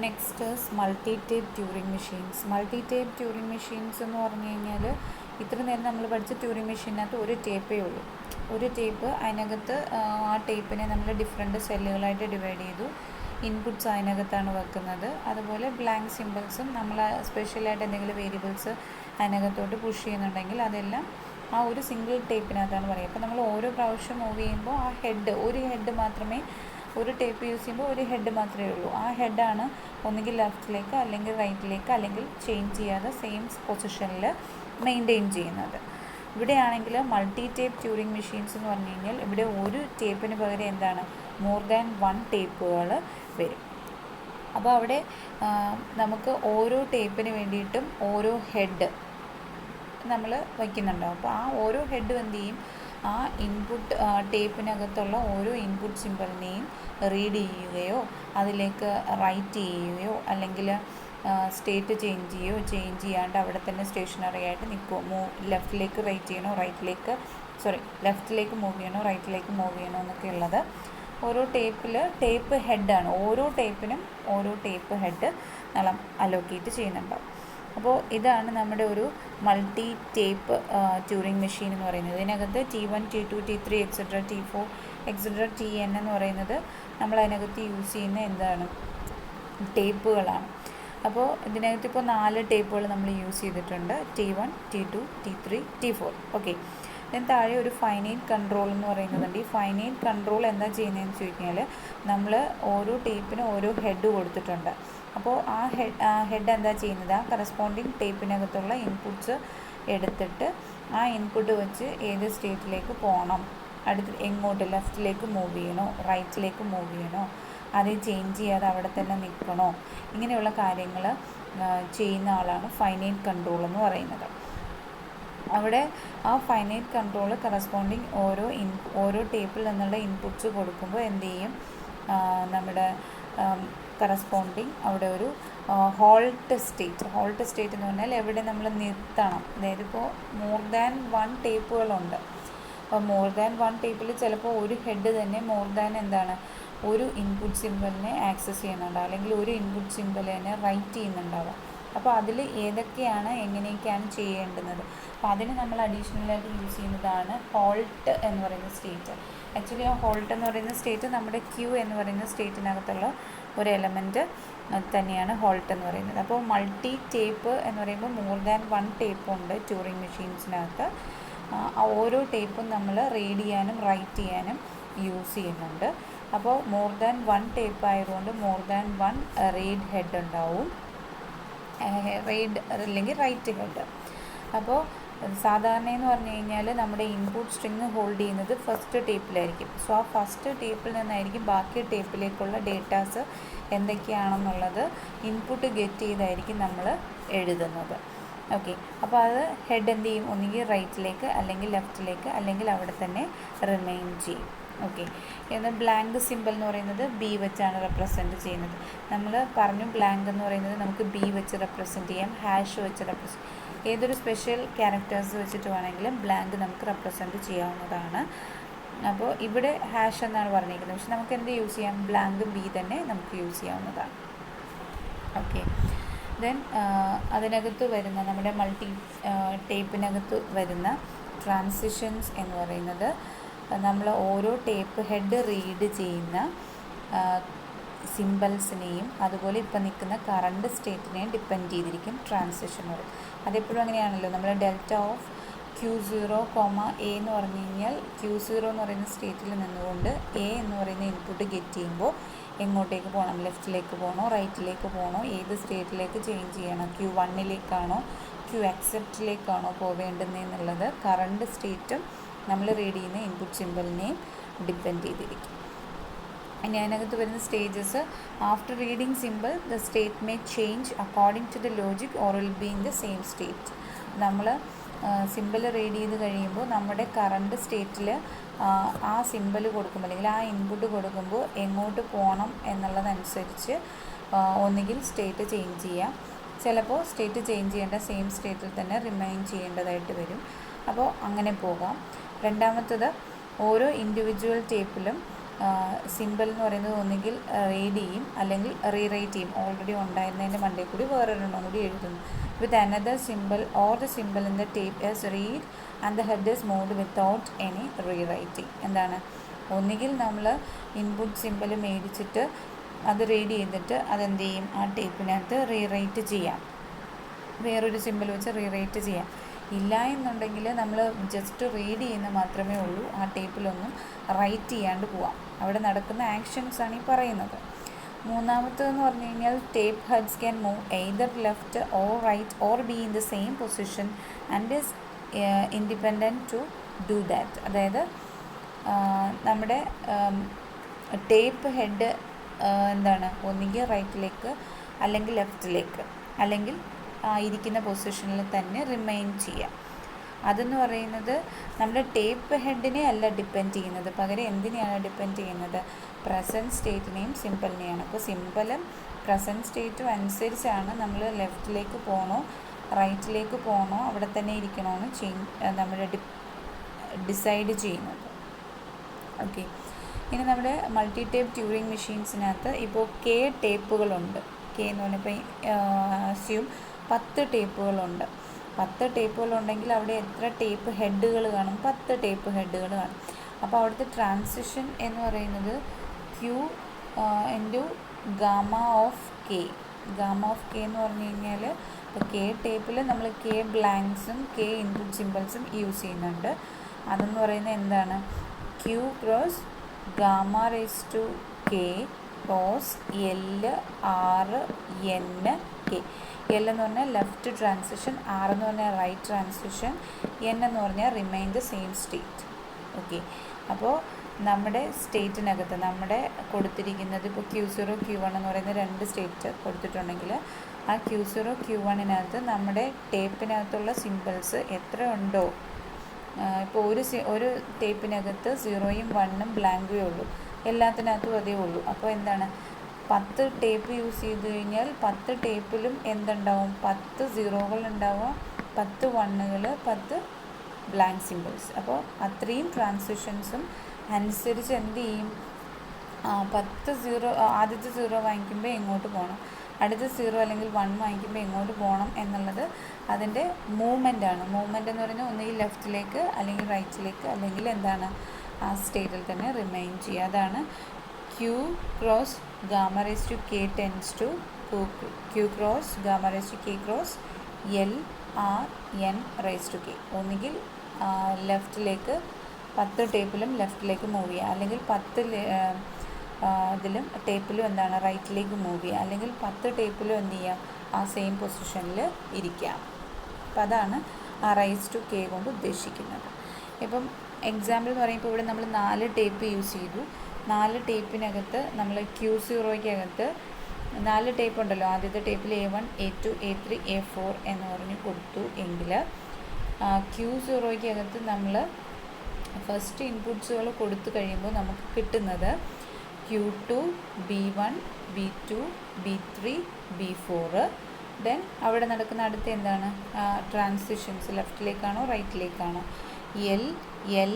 Next multi tape Turing machines. Multi tape Turing machines എന്ന് പറഞ്ഞു കഴിഞ്ഞാൽ ഇത്ര നേരം നമ്മൾ പഠിച്ച ട്യൂറിങ് മെഷീനകത്ത് ഒരു ടേപ്പേ ഉള്ളൂ. ഒരു ടേപ്പ്, അതിനകത്ത് ആ ടേപ്പിനെ നമ്മൾ ഡിഫറെൻറ്റ് സെല്ലുകളായിട്ട് ഡിവൈഡ് ചെയ്തു. ഇൻപുട്ട്സ് അതിനകത്താണ് വെക്കുന്നത്. അതുപോലെ ബ്ലാങ്ക് സിമ്പിൾസും നമ്മൾ സ്പെഷ്യലായിട്ട് എന്തെങ്കിലും വേരിയബിൾസ് അതിനകത്തോട്ട് പുഷ് ചെയ്യുന്നുണ്ടെങ്കിൽ അതെല്ലാം ആ ഒരു സിംഗിൾ ടേപ്പിനകത്താണ് പറയുക. അപ്പോൾ നമ്മൾ ഓരോ പ്രാവശ്യം മൂവ് ചെയ്യുമ്പോൾ ആ ഒരു ഹെഡ് മാത്രമേ, ഒരു ടേപ്പ് യൂസ് ചെയ്യുമ്പോൾ ഒരു ഹെഡ് മാത്രമേ ഉള്ളൂ. ആ ഹെഡാണ് ഒന്നുകിൽ ലെഫ്റ്റിലേക്ക് അല്ലെങ്കിൽ റൈറ്റിലേക്ക് അല്ലെങ്കിൽ ചേഞ്ച് ചെയ്യാതെ സെയിം പൊസിഷനിൽ മെയിൻറ്റെയിൻ ചെയ്യുന്നത്. ഇവിടെയാണെങ്കിൽ മൾട്ടി ടേപ്പ് ട്യൂറിങ് മെഷീൻസ് എന്ന് പറഞ്ഞു കഴിഞ്ഞാൽ ഇവിടെ ഒരു ടേപ്പിന് പകരം എന്താണ്, മോർ ദാൻ 1 ടേപ്പുകൾ വരും. അപ്പോൾ അവിടെ നമുക്ക് ഓരോ ടേപ്പിന് വേണ്ടിയിട്ടും ഓരോ ഹെഡ് നമ്മൾ വയ്ക്കുന്നുണ്ടാവും. അപ്പോൾ ആ ഓരോ ഹെഡും എന്ത് ചെയ്യും, ആ ഇൻപുട്ട് ടേപ്പിനകത്തുള്ള ഓരോ ഇൻപുട്ട് സിമ്പിളിനെയും റീഡ് ചെയ്യുകയോ അതിലേക്ക് റൈറ്റ് ചെയ്യുകയോ അല്ലെങ്കിൽ സ്റ്റേറ്റ് ചേഞ്ച് ചെയ്യാണ്ട് അവിടെ തന്നെ സ്റ്റേഷനറി ആയിട്ട് നിൽക്കുമോ, ലെഫ്റ്റിലേക്ക് റൈറ്റ് ചെയ്യണോ, ലെഫ്റ്റിലേക്ക് മൂവ് ചെയ്യണോ, റൈറ്റിലേക്ക് മൂവ് ചെയ്യണോ എന്നൊക്കെ ഉള്ളത് ഓരോ ടേപ്പ് ഹെഡാണ്. ഓരോ ടേപ്പിനും ഓരോ ടേപ്പ് ഹെഡ് നമ്മൾ അലോക്കേറ്റ് ചെയ്യുന്നുണ്ടാവും. അപ്പോൾ ഇതാണ് നമ്മുടെ ഒരു മൾട്ടി ടേപ്പ് ട്യൂറിങ് മെഷീൻ എന്ന് പറയുന്നത്. ഇതിനകത്ത് T1, T2, T3 etcetera T4 etcetera TN എന്ന് പറയുന്നത് നമ്മൾ അതിനകത്ത് യൂസ് ചെയ്യുന്ന എന്താണ്, ടേപ്പുകളാണ്. അപ്പോൾ ഇതിനകത്ത് ഇപ്പോൾ 4 ടേപ്പുകൾ നമ്മൾ യൂസ് ചെയ്തിട്ടുണ്ട്. T1, T2, T3, T4. Okay. ഇതിന് താഴെ ഒരു ഫൈനൈറ്റ് കൺട്രോൾ എന്ന് പറയുന്നതുണ്ട്. ഈ ഫൈനൈറ്റ് കൺട്രോൾ എന്താ ചെയ്യുന്നതെന്ന് വെച്ച് കഴിഞ്ഞാൽ നമ്മൾ ഓരോ ടേപ്പിനും ഓരോ ഹെഡ് കൊടുത്തിട്ടുണ്ട്. അപ്പോൾ ആ ഹെഡ് എന്താ ചെയ്യുന്നത്, ആ കറസ്പോണ്ടിങ് ടേപ്പിനകത്തുള്ള ഇൻപുട്ട്സ് എടുത്തിട്ട് ആ ഇൻപുട്ട് വെച്ച് ഏത് സ്റ്റേറ്റിലേക്ക് പോകണം, എങ്ങോട്ട്, ലെഫ്റ്റിലേക്ക് മൂവ് ചെയ്യണോ, റൈറ്റിലേക്ക് മൂവ് ചെയ്യണോ, അത് ചേഞ്ച് ചെയ്യാതെ അവിടെ തന്നെ നിൽക്കണോ, ഇങ്ങനെയുള്ള കാര്യങ്ങൾ ചെയ്യുന്ന ആളാണ് ഫൈനൈറ്റ് കൺട്രോൾ എന്ന് പറയുന്നത്. അവിടെ ആ ഫൈനൈറ്റ് കൺട്രോൾ കറസ്പോണ്ടിങ് ഓരോ ടേപ്പിൽ നിന്നുള്ള ഇൻപുട്ട്സ് കൊടുക്കുമ്പോൾ എന്ത് ചെയ്യും, നമ്മുടെ കറസ്പോണ്ടിങ് അവിടെ ഒരു ഹോൾട്ട് സ്റ്റേറ്റ് എന്ന് പറഞ്ഞാൽ എവിടെ നമ്മൾ നിർത്തണം. അതായത് ഇപ്പോൾ മോർ ദാൻ 1 ടേപ്പുകളുണ്ട്. അപ്പോൾ മോർ ദാൻ 1 ടേപ്പിൽ ചിലപ്പോൾ ഒരു ഹെഡ് തന്നെ മോർ ദാൻ ഒരു ഇൻപുട്ട് സിമ്പിളിനെ ആക്സസ് ചെയ്യുന്നുണ്ടാവും, അല്ലെങ്കിൽ ഒരു ഇൻപുട്ട് സിമ്പിൾ തന്നെ റൈറ്റ് ചെയ്യുന്നുണ്ടാവാം. അപ്പോൾ അതിൽ ഏതൊക്കെയാണ് എങ്ങനെയൊക്കെയാണ് ചെയ്യേണ്ടുന്നത്, അപ്പോൾ അതിന് നമ്മൾ അഡീഷണലായിട്ട് യൂസ് ചെയ്യുന്നതാണ് ഹോൾട്ട് എന്ന് പറയുന്ന സ്റ്റേറ്റ്. ആക്ച്വലി ആ ഹോൾട്ട് എന്ന് പറയുന്ന സ്റ്റേറ്റ് നമ്മുടെ Q എന്ന് പറയുന്ന സ്റ്റേറ്റിനകത്തുള്ള ഒരു എലമെൻറ്റ് തന്നെയാണ് ഹോൾട്ട് എന്ന് പറയുന്നത്. അപ്പോൾ മൾട്ടി ടേപ്പ് എന്ന് പറയുമ്പോൾ മോർ ദാൻ 1 ടേപ്പ് ഉണ്ട് ട്യൂറിങ് മെഷീൻസിനകത്ത്. ഓരോ ടേപ്പും നമ്മൾ റീഡ് ചെയ്യാനും റൈറ്റ് ചെയ്യാനും യൂസ് ചെയ്യുന്നുണ്ട്. അപ്പോൾ മോർ ദാൻ 1 ടേപ്പ് ആയതുകൊണ്ട് മോർ ദാൻ 1 റീഡ് ഹെഡ് ഉണ്ടാവും, റീഡ് അല്ലെങ്കിൽ റൈറ്റ് ഹെഡ്. അപ്പോൾ സാധാരണ എന്ന് പറഞ്ഞു കഴിഞ്ഞാൽ നമ്മുടെ ഇൻപുട്ട് സ്ട്രിങ് ഹോൾഡ് ചെയ്യുന്നത് ഫസ്റ്റ് ടേപ്പിലായിരിക്കും. സോ ആ ഫസ്റ്റ് ടേപ്പിൽ നിന്നായിരിക്കും ബാക്കി ടേപ്പിലേക്കുള്ള ഡേറ്റാസ് എന്തൊക്കെയാണെന്നുള്ളത് ഇൻപുട്ട് ഗെറ്റ് ചെയ്തായിരിക്കും നമ്മൾ എഴുതുന്നത്. ഓക്കെ. അപ്പോൾ അത് ഹെഡ് എന്ത് ചെയ്യും, ഒന്നുകിൽ റൈറ്റിലേക്ക് അല്ലെങ്കിൽ ലെഫ്റ്റിലേക്ക് അല്ലെങ്കിൽ അവിടെ തന്നെ റിമെയിൻ ചെയ്യും. ഓക്കെ. എന്നാൽ ബ്ലാങ്ക് സിമ്പിൾ എന്ന് പറയുന്നത് B വെച്ചാണ് റെപ്രസെൻറ്റ് ചെയ്യുന്നത്. നമ്മൾ പറഞ്ഞു ബ്ലാങ്ക് എന്ന് പറയുന്നത് നമുക്ക് B വെച്ച് റെപ്രസെൻറ്റ് ചെയ്യാം, ഹാഷ് വെച്ച് ഏതൊരു സ്പെഷ്യൽ ക്യാരക്ടേഴ്സ് വെച്ചിട്ട് വേണമെങ്കിലും ബ്ലാങ്ക് നമുക്ക് റെപ്രസെൻറ്റ് ചെയ്യാവുന്നതാണ്. അപ്പോൾ ഇവിടെ ഹാഷ് എന്നാണ് പറഞ്ഞിരിക്കുന്നത്, പക്ഷെ നമുക്ക് എന്ത് യൂസ് ചെയ്യാം, ബ്ലാങ്ക് B തന്നെ നമുക്ക് യൂസ് ചെയ്യാവുന്നതാണ്. ഓക്കെ. ദെൻ അതിനകത്ത് വരുന്ന നമ്മുടെ മൾട്ടി ടേപ്പിനകത്ത് വരുന്ന ട്രാൻസിഷൻസ് എന്ന് പറയുന്നത് നമ്മൾ ഓരോ ടേപ്പ് ഹെഡ് റീഡ് ചെയ്യുന്ന സിമ്പിൾസിനെയും അതുപോലെ ഇപ്പം നിൽക്കുന്ന കറണ്ട് സ്റ്റേറ്റിനെയും ഡിപ്പെൻഡ് ചെയ്തിരിക്കും ട്രാൻസിഷൻ വരും. അതെപ്പോഴും അങ്ങനെയാണല്ലോ, നമ്മൾ ഡെൽറ്റ ഓഫ് Q0, A എന്ന് പറഞ്ഞു കഴിഞ്ഞാൽ Q0 എന്ന് പറയുന്ന സ്റ്റേറ്റിൽ നിന്നുകൊണ്ട് A എന്ന് പറയുന്ന ഇൻപുട്ട് ഗെറ്റ് ചെയ്യുമ്പോൾ എങ്ങോട്ടേക്ക് പോകണം, ലെഫ്റ്റിലേക്ക് പോകണോ, റൈറ്റിലേക്ക് പോകണോ, ഏത് സ്റ്റേറ്റിലേക്ക് ചേഞ്ച് ചെയ്യണം, Q1ലേക്കാണോ Q acceptലേക്കാണോ പോവേണ്ടതെന്നുള്ളത് കറണ്ട് സ്റ്റേറ്റും നമ്മൾ റീഡ് ചെയ്യുന്ന ഇൻപുട്ട് സിമ്പിളിനെയും ഡിപ്പെൻഡ് ചെയ്തിരിക്കും. ഇനി അതിനകത്ത് വരുന്ന stages, after reading symbol the state may change according to the logic or will be in the same state. നമ്മൾ സിമ്പിൾ റീഡ് ചെയ്ത് കഴിയുമ്പോൾ നമ്മുടെ കറണ്ട് സ്റ്റേറ്റിൽ ആ സിമ്പിൾ കൊടുക്കുമ്പോൾ അല്ലെങ്കിൽ ആ ഇൻപുട്ട് കൊടുക്കുമ്പോൾ എങ്ങോട്ട് പോകണം എന്നുള്ളതനുസരിച്ച് ഒന്നുകിൽ സ്റ്റേറ്റ് ചേഞ്ച് ചെയ്യാം, ചിലപ്പോൾ സ്റ്റേറ്റ് ചേഞ്ച് ചെയ്യേണ്ട സെയിം സ്റ്റേറ്റിൽ തന്നെ റിമൈൻ ചെയ്യേണ്ടതായിട്ട് വരും. അപ്പോൾ അങ്ങനെ പോകാം. രണ്ടാമത്തത്, ഓരോ ഇൻഡിവിജ്വൽ ടേപ്പിലും സിമ്പിൾ എന്ന് പറയുന്നത് ഒന്നുകിൽ റീഡ് ചെയ്യും അല്ലെങ്കിൽ റീറൈറ്റ് ചെയ്യും. ഓൾറെഡി ഉണ്ടായിരുന്നതിൻ്റെ മണ്ടയിൽ കൂടി വേറൊരെണ്ണം കൂടി എഴുതുന്നു. With another simple or the simple in the tape is read and the head is moved without any rewriting. എന്താണ്, ഒന്നുകിൽ നമ്മൾ ഇൻപുട്ട് സിമ്പിൾ മേടിച്ചിട്ട് അത് റീഡ് ചെയ്തിട്ട് അതെന്ത് ചെയ്യും, ആ ടേപ്പിനകത്ത് റീറൈറ്റ് ചെയ്യാം, വേറൊരു സിമ്പിൾ വെച്ച് റീറൈറ്റ് ചെയ്യാം. ഇല്ല എന്നുണ്ടെങ്കിൽ നമ്മൾ ജസ്റ്റ് റീഡ് ചെയ്യുന്ന മാത്രമേ ഉള്ളൂ, ആ ടേപ്പിലൊന്നും റൈറ്റ് ചെയ്യാണ്ട് പോവാം. അവിടെ നടക്കുന്ന ആക്ഷൻസാണ് ഈ പറയുന്നത്. മൂന്നാമത്തേതെന്ന് പറഞ്ഞു കഴിഞ്ഞാൽ tape heads can move either left or right or be in the same position and is independent to do that. അതായത് നമ്മുടെ ടേപ്പ് ഹെഡ് എന്താണ്, ഒന്നുകിൽ റൈറ്റിലേക്ക് അല്ലെങ്കിൽ ലെഫ്റ്റിലേക്ക് അല്ലെങ്കിൽ ഇരിക്കുന്ന പൊസിഷനിൽ തന്നെ റിമെയിൻ ചെയ്യാം. അതെന്ന് പറയുന്നത് നമ്മുടെ ടേപ്പ് ഹെഡിനെ അല്ല ഡിപ്പെൻഡ് ചെയ്യുന്നത്, പകരം എന്തിനെയാണ് ഡിപ്പെൻഡ് ചെയ്യുന്നത്, പ്രസൻറ്റ് സ്റ്റേറ്റിനെയും സിമ്പിളിനെയാണ്. അപ്പോൾ സിമ്പിളും പ്രസൻറ്റ് സ്റ്റേറ്റും അനുസരിച്ചാണ് നമ്മൾ ലെഫ്റ്റിലേക്ക് പോകണോ റൈറ്റിലേക്ക് പോകണോ അവിടെ തന്നെ ഇരിക്കണമെന്ന് നമ്മൾ ഡിസൈഡ് ചെയ്യുന്നത്. ഓക്കെ, ഇനി നമ്മുടെ മൾട്ടി ടേപ്പ് ട്യൂറിങ് മെഷീൻസിനകത്ത് ഇപ്പോൾ കെ ടേപ്പുകളുണ്ട്. കെ എന്ന് പറഞ്ഞപ്പോൾ അസ്യൂം 10 ടേപ്പുകളുണ്ട്. 10 ടേപ്പുകളുണ്ടെങ്കിൽ അവിടെ എത്ര ടേപ്പ് ഹെഡുകൾ കാണും, 10 ടേപ്പ് ഹെഡുകൾ കാണും. അപ്പോൾ അവിടുത്തെ ട്രാൻസിഷൻ എന്ന് പറയുന്നത് Q into gamma of K. Gamma of K എന്ന് പറഞ്ഞു കഴിഞ്ഞാൽ ഇപ്പോൾ കെ ടേപ്പിൽ നമ്മൾ കെ ബ്ലാങ്ക്സും കെ ഇൻപുട്ട് സിമ്പിൾസും യൂസ് ചെയ്യുന്നുണ്ട്. അതെന്ന് പറയുന്നത് എന്താണ്, Q cross gamma raise to K cross L R N K. L എന്ന് പറഞ്ഞാൽ ലെഫ്റ്റ് ട്രാൻസിഷൻ, ആർ എന്ന് പറഞ്ഞാൽ റൈറ്റ് ട്രാൻസിഷൻ, എൻ എന്ന് പറഞ്ഞാൽ remain the same state. Okay, അപ്പോൾ നമ്മുടെ സ്റ്റേറ്റിനകത്ത് നമ്മുടെ കൊടുത്തിരിക്കുന്നത് ഇപ്പോൾ Q0 Q1 എന്ന് പറയുന്ന 2 സ്റ്റേറ്റ് കൊടുത്തിട്ടുണ്ടെങ്കിൽ ആ Q0 Q1-നകത്ത് നമ്മുടെ ടേപ്പിനകത്തുള്ള സിമ്പിൾസ് എത്ര ഉണ്ടോ, ഇപ്പോൾ ഒരു ടേപ്പിനകത്ത് 0ഉം 1ഉം ബ്ലാങ്കുമേ ഉള്ളൂ, എല്ലാത്തിനകത്തും അതേ ഉള്ളൂ. അപ്പോൾ എന്താണ്, 10 ടേപ്പ് യൂസ് ചെയ്ത് കഴിഞ്ഞാൽ 10 ടേപ്പിലും എന്തുണ്ടാവും, 10 സീറോകൾ ഉണ്ടാവുക, 10 1കൾ, 10 ബ്ലാങ്ക് സിമ്പിൾസ്. അപ്പോൾ അത്രയും ട്രാൻസിഷൻസും അനുസരിച്ച് എന്ത് ചെയ്യും, 10 സീറോ ആദ്യത്തെ 0 വാങ്ങിക്കുമ്പോൾ എങ്ങോട്ട് പോകണം, അടുത്ത 0 അല്ലെങ്കിൽ 1 വാങ്ങിക്കുമ്പോൾ എങ്ങോട്ട് പോകണം എന്നുള്ളത് അതിൻ്റെ മൂവ്മെൻറ്റാണ്. മൂവ്മെൻ്റ് എന്ന് പറയുന്നത് ഒന്നുകിൽ ലെഫ്റ്റിലേക്ക് അല്ലെങ്കിൽ റൈറ്റിലേക്ക് അല്ലെങ്കിൽ എന്താണ് ആ സ്റ്റേറ്റിൽ തന്നെ റിമൈൻ ചെയ്യുക. അതാണ് Q cross gamma raise to K tends to Q cross gamma raise to K cross L R N raise to K. ഒന്നുകിൽ ലെഫ്റ്റിലേക്ക് 10 ടേപ്പിലും ലെഫ്റ്റിലേക്ക് മൂവ് ചെയ്യുക, അല്ലെങ്കിൽ 10 ഇതിലും ടേപ്പിലും എന്താണ് റൈറ്റിലേക്ക് മൂവ് ചെയ്യുക, അല്ലെങ്കിൽ 10 ടേപ്പിലും എന്ത് ചെയ്യാം ആ സെയിം പൊസിഷനിൽ ഇരിക്കാം. അപ്പം അതാണ് ആ റൈസ് ടു കെ കൊണ്ട് ഉദ്ദേശിക്കുന്നത്. ഇപ്പം എക്സാമ്പിൾ എന്ന് പറയുമ്പോൾ ഇവിടെ നമ്മൾ 4 ടേപ്പ് യൂസ് ചെയ്തു. 4 ടേപ്പിനകത്ത് നമ്മൾ Q0-ക്കകത്ത് 4 ടേപ്പ് ഉണ്ടല്ലോ, ആദ്യത്തെ ടേപ്പിൽ A1 A2 A3 A4 എന്ന് പറഞ്ഞ് കൊടുത്തു എങ്കിൽ Q0-ക്കകത്ത് നമ്മൾ ഫസ്റ്റ് ഇൻപുട്സുകൾ കൊടുത്തു കഴിയുമ്പോൾ നമുക്ക് കിട്ടുന്നത് Q2 B1 B2 B3 B4. Then അവിടെ നടക്കുന്ന അടുത്ത എന്താണ് ട്രാൻസിഷൻസ്, ലെഫ്റ്റിലേക്കാണോ റൈറ്റിലേക്കാണോ, എൽ എൽ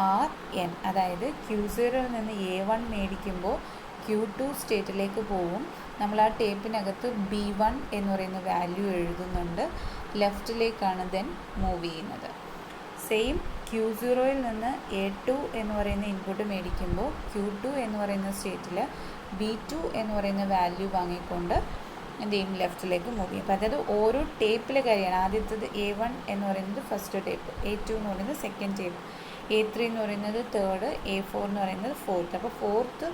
ആർ എൻ. അതായത് Q0-ൽ നിന്ന് A1 മേടിക്കുമ്പോൾ Q2 സ്റ്റേറ്റിലേക്ക് പോവും. നമ്മൾ ആ ടേപ്പിനകത്ത് B1 എന്ന് പറയുന്ന വാല്യൂ എഴുതുന്നുണ്ട്, ലെഫ്റ്റിലേക്കാണ് ദെൻ മൂവ് ചെയ്യുന്നത്. സെയിം Q0-ൽ നിന്ന് A2 എന്ന് പറയുന്ന ഇൻപുട്ട് മേടിക്കുമ്പോൾ Q2 എന്ന് പറയുന്ന സ്റ്റേറ്റിൽ B2 എന്ന് പറയുന്ന വാല്യൂ വാങ്ങിക്കൊണ്ട് എന്ത് ചെയ്യും, ലെഫ്റ്റിലേക്ക് മൂവ് ചെയ്യും. അപ്പോൾ അതായത് ഓരോ ടേപ്പിലെ കാര്യമാണ്. ആദ്യത്തേത് A1 എന്ന് പറയുന്നത് ഫസ്റ്റ് ടേപ്പ്, A2 എന്ന് പറയുന്നത് സെക്കൻഡ് ടേപ്പ്, A3 എന്ന് പറയുന്നത് തേർഡ്, A4 എന്ന് പറയുന്നത് ഫോർത്ത്. അപ്പോൾ ഫോർത്ത്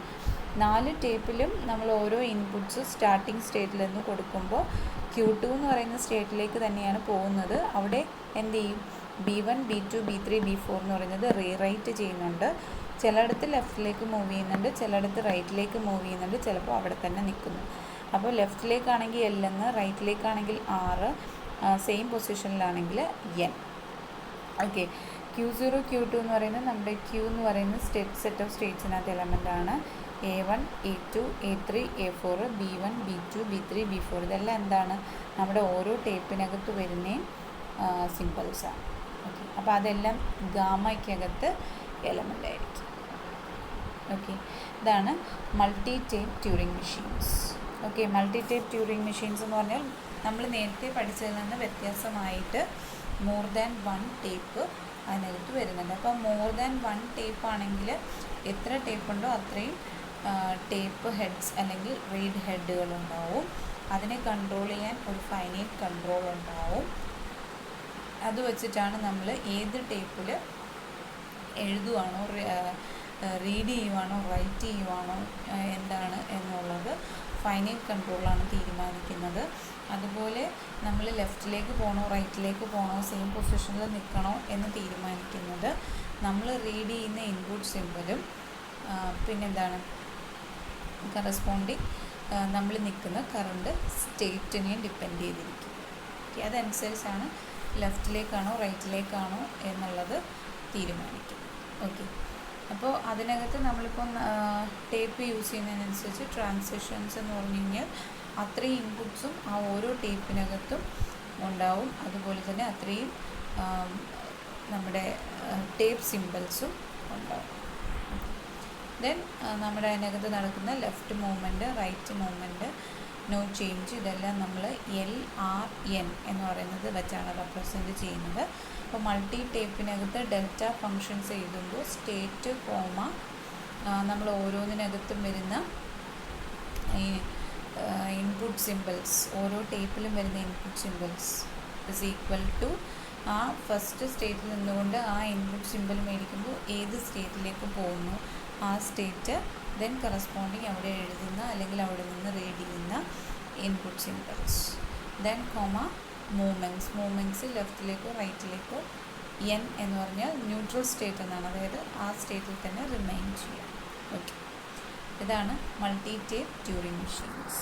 4 ടേപ്പിലും നമ്മൾ ഓരോ ഇൻപുട്ട്സ് സ്റ്റാർട്ടിങ് സ്റ്റേറ്റിൽ നിന്ന് കൊടുക്കുമ്പോൾ Q2 എന്ന് പറയുന്ന സ്റ്റേറ്റിലേക്ക് തന്നെയാണ് പോകുന്നത്. അവിടെ എന്ത് ചെയ്യും, B1 B2 B3 B4 എന്ന് പറയുന്നത് റീറൈറ്റ് ചെയ്യുന്നുണ്ട്. ചിലയിടത്ത് ലെഫ്റ്റിലേക്ക് മൂവ് ചെയ്യുന്നുണ്ട്, ചിലയിടത്ത് റൈറ്റിലേക്ക് മൂവ് ചെയ്യുന്നുണ്ട്, ചിലപ്പോൾ അവിടെ തന്നെ നിൽക്കുന്നു. അപ്പോൾ ലെഫ്റ്റിലേക്കാണെങ്കിൽ L എന്ന്, റൈറ്റിലേക്കാണെങ്കിൽ R, സെയിം പൊസിഷനിലാണെങ്കിൽ N. ഓക്കെ, Q0 Q2 എന്ന് പറയുന്നത് നമ്മുടെ Q എന്ന് പറയുന്ന set of സ്റ്റേറ്റ്സിനകത്ത് എലമെൻ്റാണ്. A1 A2 A3 A4 B1 B2 B3 B4. ഇതെല്ലാം എന്താണ്, നമ്മുടെ ഓരോ ടേപ്പിനകത്ത് വരുന്ന സിമ്പിൾസാണ്. ഓക്കെ, അപ്പോൾ അതെല്ലാം ഗാമയ്ക്കകത്ത് എലമെൻ്റ് ആയിരിക്കും. ഓക്കെ, ഇതാണ് multi tape Turing machines. Okay, multi tape Turing machines എന്ന് പറഞ്ഞാൽ നമ്മൾ നേരത്തെ പഠിച്ചതിൽ നിന്ന് വ്യത്യാസമായിട്ട് മോർ ദാൻ 1 ടേപ്പ് അതിനകത്ത് വരുന്നുണ്ട്. അപ്പോൾ മോർ ദാൻ 1 ടേപ്പ് ആണെങ്കിൽ എത്ര ടേപ്പ് ഉണ്ടോ അത്രയും ടേപ്പ് ഹെഡ്സ് അല്ലെങ്കിൽ റീഡ് ഹെഡുകൾ ഉണ്ടാവും. അതിനെ കൺട്രോൾ ചെയ്യാൻ ഒരു ഫൈനൈറ്റ് കൺട്രോൾ ഉണ്ടാവും. അത് വെച്ചിട്ടാണ് നമ്മൾ ഏത് ടേപ്പിൽ എഴുതുവാണോ, റീഡ് ചെയ്യുവാണോ, റൈറ്റ് ചെയ്യുവാണോ എന്താണ് എന്നുള്ളത് ഫൈനൈറ്റ് കൺട്രോളാണ് തീരുമാനിക്കുന്നത്. അതുപോലെ നമ്മൾ ലെഫ്റ്റിലേക്ക് പോകണോ റൈറ്റിലേക്ക് പോകണോ സെയിം പൊസിഷനിൽ നിൽക്കണോ എന്ന് തീരുമാനിക്കുന്നത് നമ്മൾ റീഡ് ചെയ്യുന്ന ഇൻപുട്ട് സിമ്പലും പിന്നെന്താണ് കറസ്പോണ്ടിങ് നമ്മൾ നിൽക്കുന്ന കറണ്ട് സ്റ്റേറ്റിനെയും ഡിപ്പെൻഡ് ചെയ്തിരിക്കും. അതനുസരിച്ചാണ് ലെഫ്റ്റിലേക്കാണോ റൈറ്റിലേക്കാണോ എന്നുള്ളത് തീരുമാനിക്കും. ഓക്കെ, അപ്പോൾ അതിനകത്ത് നമ്മളിപ്പം ടേപ്പ് യൂസ് ചെയ്യുന്നതിനനുസരിച്ച് ട്രാൻസിഷൻസ് എന്ന് പറഞ്ഞു കഴിഞ്ഞാൽ അത്രയും ഇൻപുട്സും ആ ഓരോ ടേപ്പിനകത്തും ഉണ്ടാവും. അതുപോലെ തന്നെ അത്രയും നമ്മുടെ ടേപ്പ് സിമ്പിൾസും ഉണ്ടാവും. ദെൻ നമ്മുടെ അതിനകത്ത് നടക്കുന്ന left movement, right movement, no change, ഇതെല്ലാം നമ്മൾ LRN എന്ന് പറയുന്നത് വെച്ചാണ് റെപ്രസെൻറ്റ് ചെയ്യുന്നത്. അപ്പോൾ മൾട്ടി ടേപ്പിനകത്ത് ഡെൽറ്റ ഫങ്ഷൻസ് എഴുതുമ്പോൾ സ്റ്റേറ്റ് കോമ നമ്മൾ ഓരോന്നിനകത്തും വരുന്ന ഈ ഇൻപുട്ട് സിമ്പിൾസ്, ഓരോ ടേപ്പിലും വരുന്ന input symbols is equal to ആ ഫസ്റ്റ് സ്റ്റേറ്റിൽ നിന്നുകൊണ്ട് ആ ഇൻപുട്ട് സിമ്പിൾ മേടിക്കുമ്പോൾ ഏത് സ്റ്റേറ്റിലേക്ക് പോകുന്നു ആ സ്റ്റേറ്റ്, ദെൻ കറസ്പോണ്ടിങ് അവിടെ എഴുതുന്ന അല്ലെങ്കിൽ അവിടെ നിന്ന് റീഡ് ചെയ്യുന്ന input symbols, then comma movements ലെഫ്റ്റിലേക്കോ റൈറ്റിലേക്കോ. N എന്ന് പറഞ്ഞാൽ ന്യൂട്രൽ സ്റ്റേറ്റ് എന്നാണ്, അതായത് ആ സ്റ്റേറ്റിൽ തന്നെ റിമൈൻ ചെയ്യാം. ഓക്കെ, ഇതാണ് മൾട്ടി ടേപ്പ് ട്യൂറിങ് മെഷീൻസ്.